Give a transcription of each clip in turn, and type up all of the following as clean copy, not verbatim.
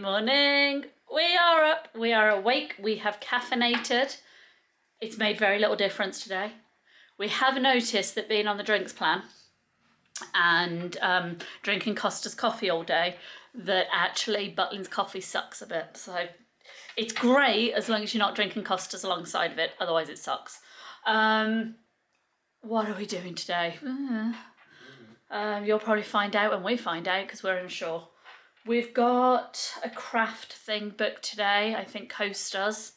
morning. We are up, we are awake, we have caffeinated. It's made very little difference today. We have noticed that being on the drinks plan and drinking Costa's coffee all day, that actually Butlins coffee sucks a bit. So it's great as long as you're not drinking Costa's alongside of it, otherwise it sucks. What are we doing today? You'll probably find out when we find out because we're unsure. We've got a craft thing booked today. I think Coast does.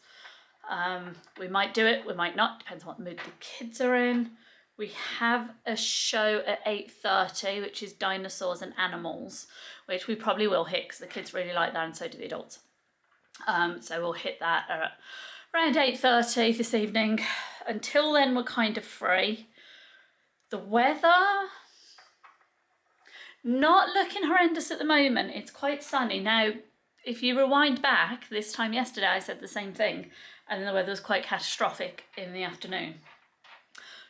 We might do it, we might not, depends on what mood the kids are in. We have a show at 8:30, which is dinosaurs and animals, which we probably will hit because the kids really like that and so do the adults. So we'll hit that around 8:30 this evening. Until then, we're kind of free. The weather, not looking horrendous at the moment. It's quite sunny. Now, if you rewind back, this time yesterday I said the same thing and the weather was quite catastrophic in the afternoon.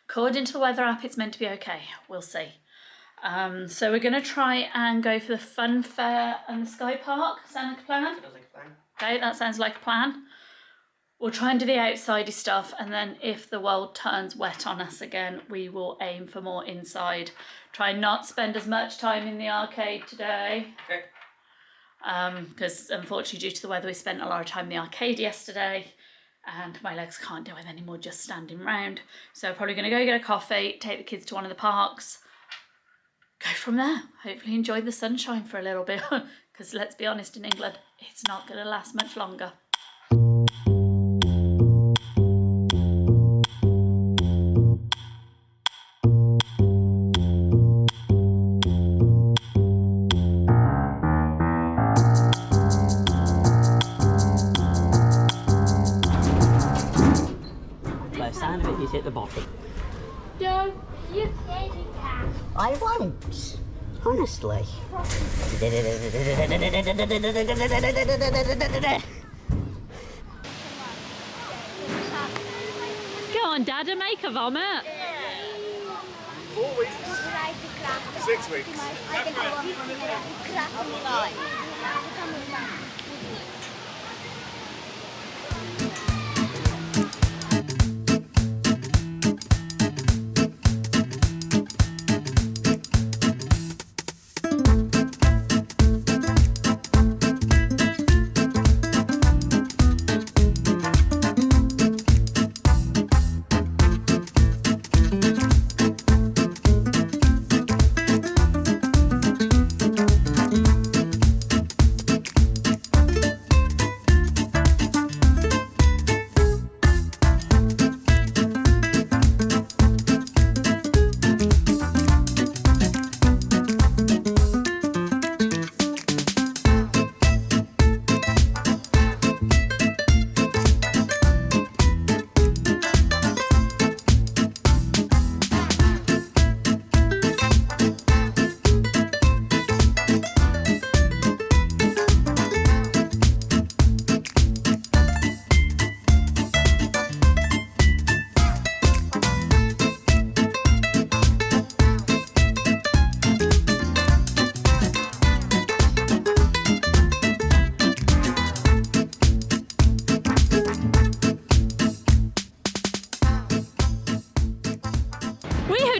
According to the weather app, it's meant to be okay. We'll see. So we're going to try and go for the fun fair and the Sky Park. Sound like a plan? Sounds like a plan. Okay, that sounds like a plan. We'll try and do the outsidey stuff, and then if the world turns wet on us again, we will aim for more inside. Try not spend as much time in the arcade today. Okay. Because unfortunately, due to the weather, we spent a lot of time in the arcade yesterday, and my legs can't do it anymore just standing round. So we're probably going to go get a coffee, take the kids to one of the parks, go from there. Hopefully enjoy the sunshine for a little bit, because let's be honest, in England, it's not going to last much longer. Sound of it is at the bottom. Don't you think you can? I won't. Honestly. Go on, Dad, and make a vomit. 4 weeks, 6 weeks.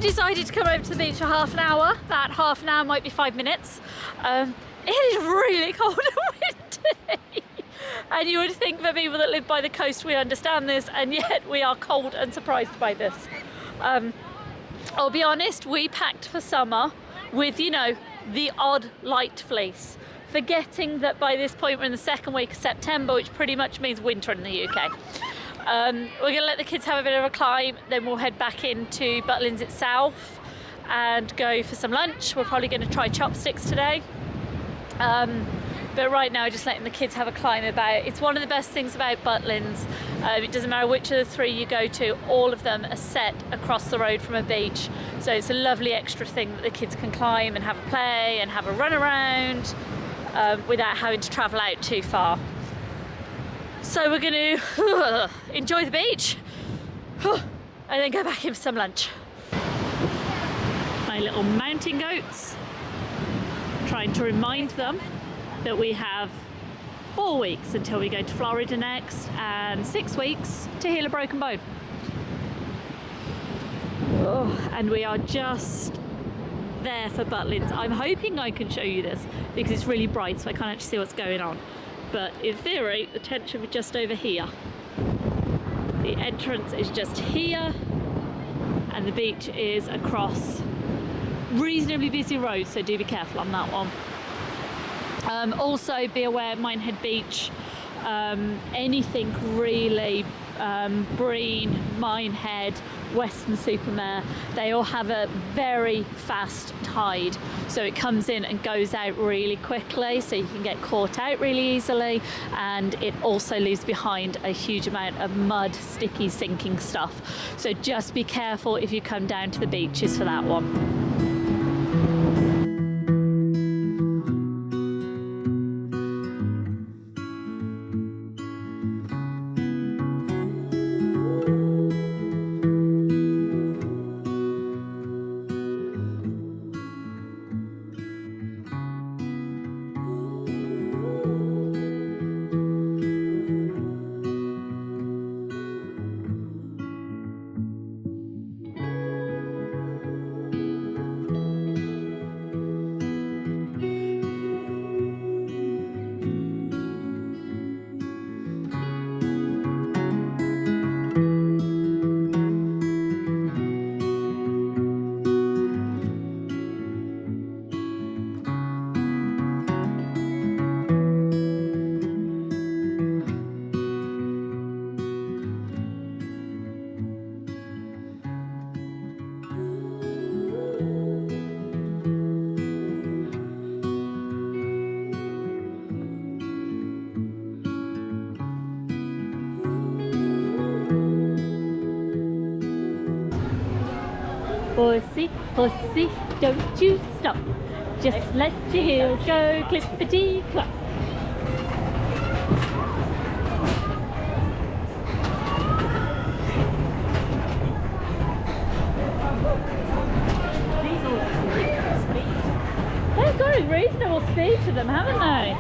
Decided to come over to the beach for half an hour. That half an hour might be 5 minutes. It is really cold and windy. And you would think that people that live by the coast, we understand this, and yet we are cold and surprised by this. I'll be honest, we packed for summer with, you know, the odd light fleece, forgetting that by this point we're in the second week of September, which pretty much means winter in the UK. We're going to let the kids have a bit of a climb, then we'll head back into Butlins itself and go for some lunch. We're probably going to try chopsticks today. But right now, just letting the kids have a climb about. It's one of the best things about Butlins. It doesn't matter which of the three you go to, all of them are set across the road from a beach. So it's a lovely extra thing that the kids can climb and have a play and have a run around without having to travel out too far. So we're going to enjoy the beach and then go back in for some lunch. My little mountain goats, trying to remind them that we have 4 weeks until we go to Florida next, and 6 weeks to heal a broken bone. Oh, and we are just there for Butlins. I'm hoping I can show you this because it's really bright, so I can't actually see what's going on. But in theory, the tent should be just over here. The entrance is just here, and the beach is across reasonably busy roads, so do be careful on that one. Also be aware, Minehead Beach, anything really, Breen, Minehead, Weston-super-Mare, they all have a very fast tide, so it comes in and goes out really quickly, so you can get caught out really easily, and it also leaves behind a huge amount of mud, sticky, sinking stuff. So just be careful if you come down to the beaches for that one. Horsey, horsey, don't you stop. Just let your heels go, clippity clop. These horses speed. They've got a reasonable speed to them, haven't they?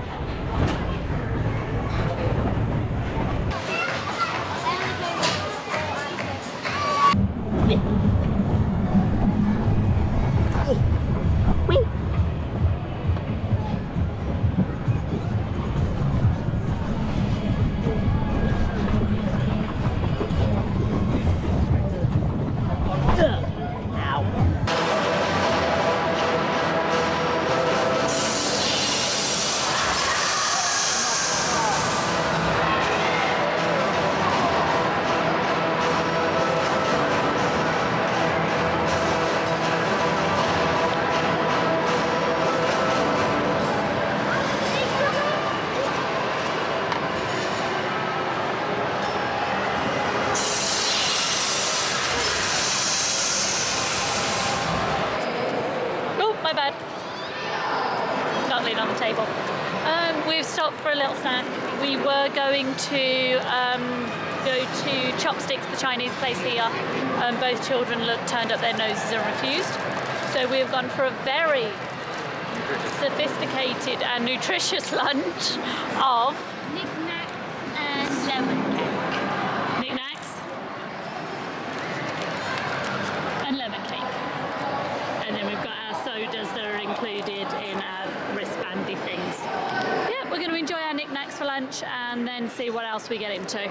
My bad. Not lean on the table. We've stopped for a little snack. We were going to go to Chopsticks, the Chinese place here. Both children turned up their noses and refused. So we've gone for a very sophisticated and nutritious lunch of knick-knacks and lemon cake. knick-knacks and lemon cake. And then we've got our sodas that are included in our wristbandy things. Yeah, we're going to enjoy our knickknacks for lunch and then see what else we get into.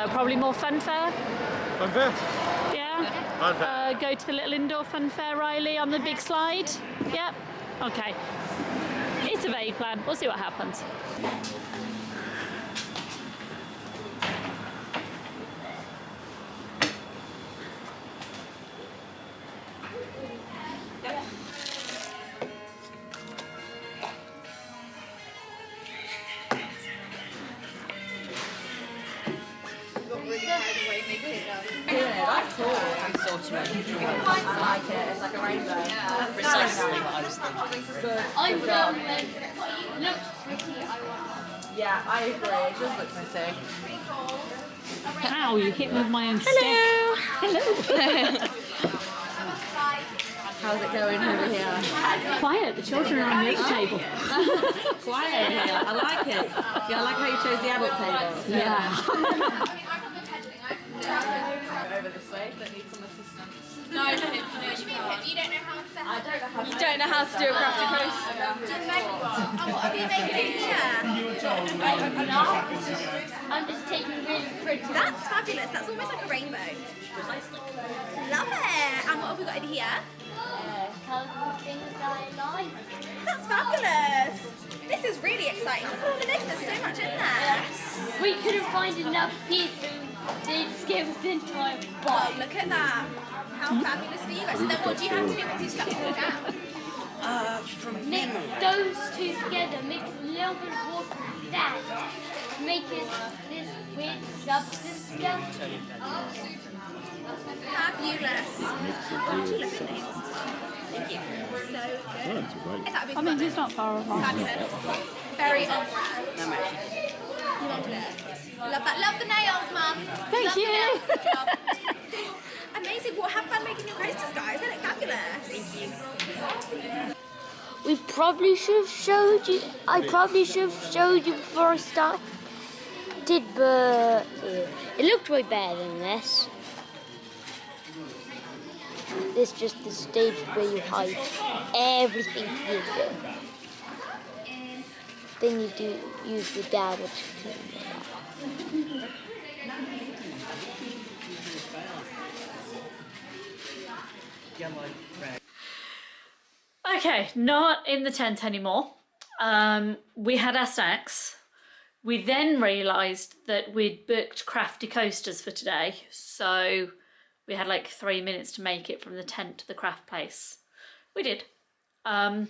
Probably more funfair. Funfair? Yeah? Funfair. Go to the little indoor funfair, Riley, on the big slide. Yep. Okay. It's a vague plan. We'll see what happens. Precisely what I was thinking. I'm done with it. Looks pretty, I want. Yeah, I agree. It does look pretty. Ow, you hit me with my own stick. Hello. How's it going over here? Quiet, the children are on the other table. Quiet here. I like it. Yeah, I like how you chose the adult table. Yeah. Over this way, that need some assistance. No, what do you mean? You don't know how to. I don't know how to. You don't know how to do a crafty coaster. Oh, what are you making here? I'm just taking really pretty. That's fabulous. That's almost like a rainbow. Love it. And what have we got in here? Colourful things that I like. That's fabulous. This is really exciting. Look at all of this. There's so much in there. We couldn't find enough pieces. They just gave us the entire Well, box. look at that. How fabulous for you guys. So then what do you have to do once you stuff it all down? Mix those two together, mix a little bit of water with that, make it this weird substance stuff. Fabulous. Aren't you looking at these? Thank you. So good. Is that a big button? He's not far off. Fabulous. Very on brand. You love it. Love that. Love the nails, Mum. Thank Love the you. nails. Good job. Amazing. Well, have fun making your coasters, guys. They look fabulous. We probably should have showed you. I probably should have showed you before I started, but it looked way better than this. This is just the stage where you hide everything you do. Then you do use the data to turn it off. Okay, not in the tent anymore. We had our snacks. We then realised that we'd booked crafty coasters for today, so we had like 3 minutes to make it from the tent to the craft place. We did. So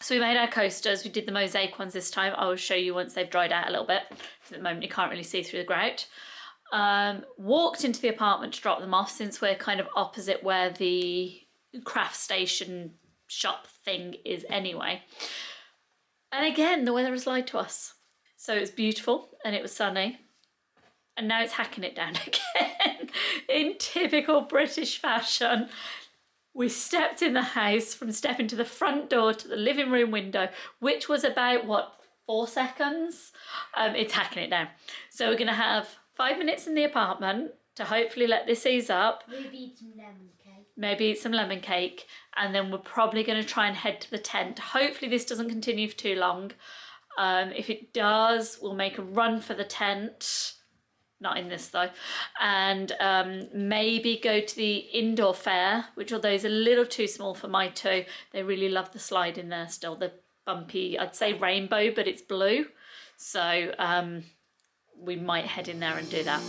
we made our coasters. We did the mosaic ones this time. I will show you once they've dried out a little bit. At the moment you can't really see through the grout. Walked into the apartment to drop them off since we're kind of opposite where the craft station shop thing is anyway. And again, the weather has lied to us. So it was beautiful and it was sunny. And now it's hacking it down again in typical British fashion. We stepped in the house from stepping to the front door to the living room window, which was about, what, 4 seconds? It's hacking it down. So we're going to have 5 minutes in the apartment to hopefully let this ease up. Maybe eat some lemon cake. Maybe eat some lemon cake. And then we're probably going to try and head to the tent. Hopefully this doesn't continue for too long. If it does, we'll make a run for the tent. Not in this though. And maybe go to the indoor fair, which although is a little too small for my two, they really love the slide in there still. The bumpy, I'd say rainbow, but it's blue. So we might head in there and do that.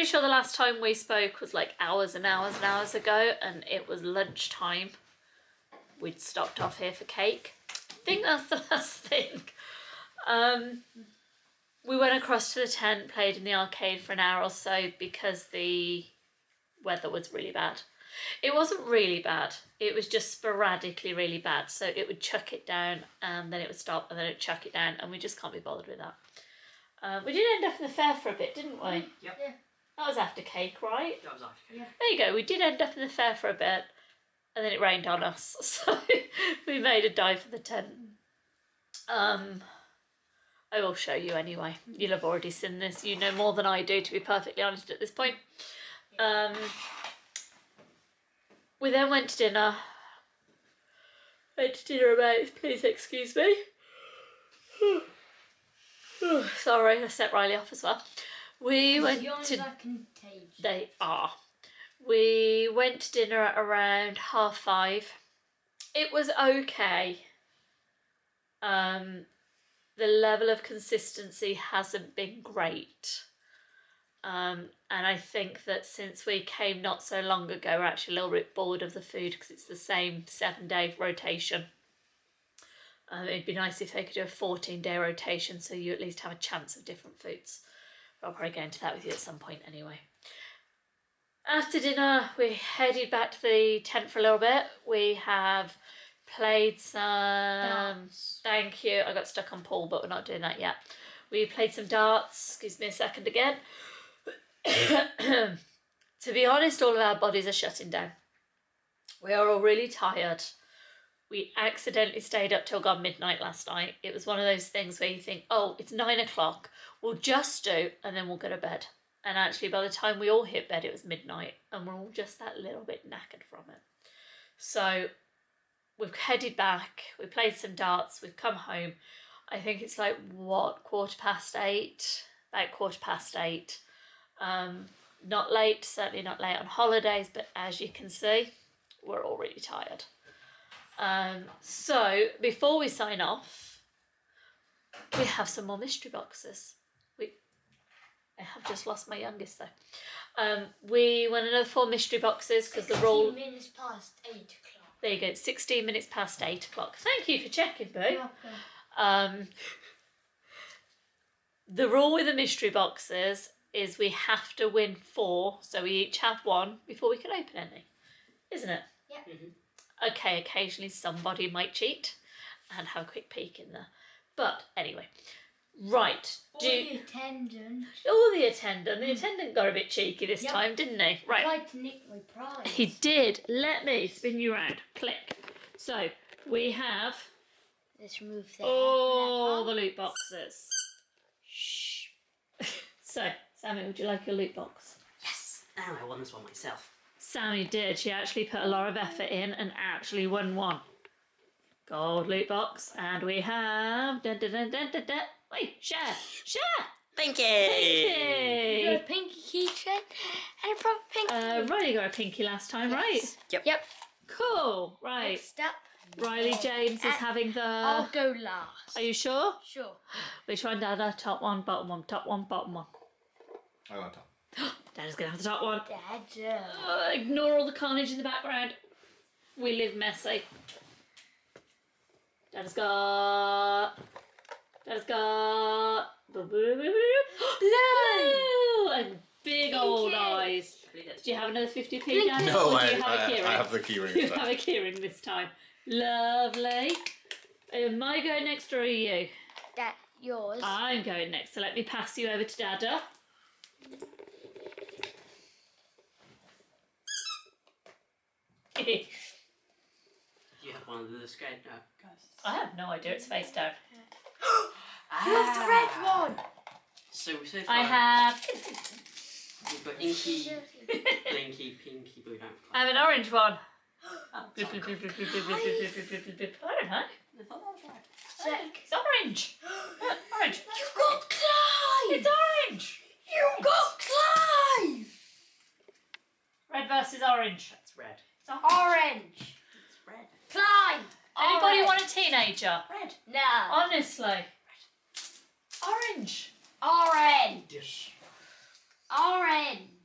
pretty sure the last time we spoke was like hours and hours and hours ago, and it was lunchtime. We'd stopped off here for cake. I think that's the last thing. We went across to the tent, played in the arcade for an hour or so because the weather was really bad. It wasn't really bad, it was just sporadically really bad. So it would chuck it down and then it would stop and then it would chuck it down, and we just can't be bothered with that. We did end up in the fair for a bit, didn't we? Yep. Yeah. That was after cake, right? That was after cake. Yeah. There you go, we did end up in the fair for a bit and then it rained on us. So we made a dive for the tent. I will show you anyway. You'll have already seen this. You know more than I do, to be perfectly honest, at this point. We then went to dinner. About, please excuse me. Sorry, I set Riley off as well. We went Yawns to... are contagious. They are. We went to dinner at around 5:30. It was okay. The level of consistency hasn't been great. And I think that since we came not so long ago, we're actually a little bit bored of the food because it's the same 7-day rotation. It'd be nice if they could do a 14-day rotation so you at least have a chance of different foods. But I'll probably go into that with you at some point anyway. After dinner, we headed back to the tent for a little bit. We have played some... Darts. Thank you. I got stuck on pool, but we're not doing that yet. We played some darts. Excuse me a second again. To be honest, all of our bodies are shutting down. We are all really tired. We accidentally stayed up till gone midnight last night. It was one of those things where you think, oh, it's 9 o'clock. We'll just do, and then we'll go to bed. And actually, by the time we all hit bed, it was midnight, and we're all just that little bit knackered from it. So we've headed back. We played some darts. We've come home. I think it's like, what, 8:15? About 8:15. Not late, certainly not late on holidays, but as you can see, we're all really tired. So before we sign off, we have some more mystery boxes. I have just lost my youngest though. We went another 4 mystery boxes because the rule... 16 minutes past 8 o'clock. There you go, 16 minutes past 8 o'clock. Thank you for checking, Boo. You're welcome. The rule with the mystery boxes is we have to win 4, so we each have 1 before we can open any, isn't it? Yeah. Okay, occasionally somebody might cheat and have a quick peek in there. But anyway, right. The attendant. The attendant. The attendant got a bit cheeky this Yep. time, didn't he? Right. Tried to nick my prize. He did. Let me spin you round. Click. So we have Let's remove that. all the loot boxes. Shh. So, Sammy, would you like your loot box? Yes! And I won this one myself. Sammy did. She actually put a lot of effort in and actually won one. Gold loot box. And we have... Wait, share! Thank you! You got a Pinky! pinky keychain and a proper pinky. Riley got a pinky last time, right? Yep. Cool. Right. Next up. Riley James is having the... I'll go last. Are you sure? Sure. Which one, Dada? Top one, bottom one. Top one, bottom one. I want top. Dada's going to have the top one. Dad. Ignore all the carnage in the background. We live messy. Dada's got... Blue! And big old eyes. Do you have another 50p, Dad? No, Or I do you have a keyring? have the keyring. You have a keyring this time. Lovely. Am I going next or are you? That yours. I'm going next, so let me pass you over to Dada. You have one of the scared ghosts. I have no idea, it's face down. You have the red one. So far, I have... we've got Inky, Blinky, Pinky, Blue, don't I have an orange one. Oh, I don't know. I thought that was right. It's orange. Orange. You've got Clive. It's orange. You got Clive. Red versus orange. It's red. It's orange. Orange. It's red. Clive. Anybody Orange. want a teenager? Red. No. Honestly. Orange. Orange. Dish. Orange.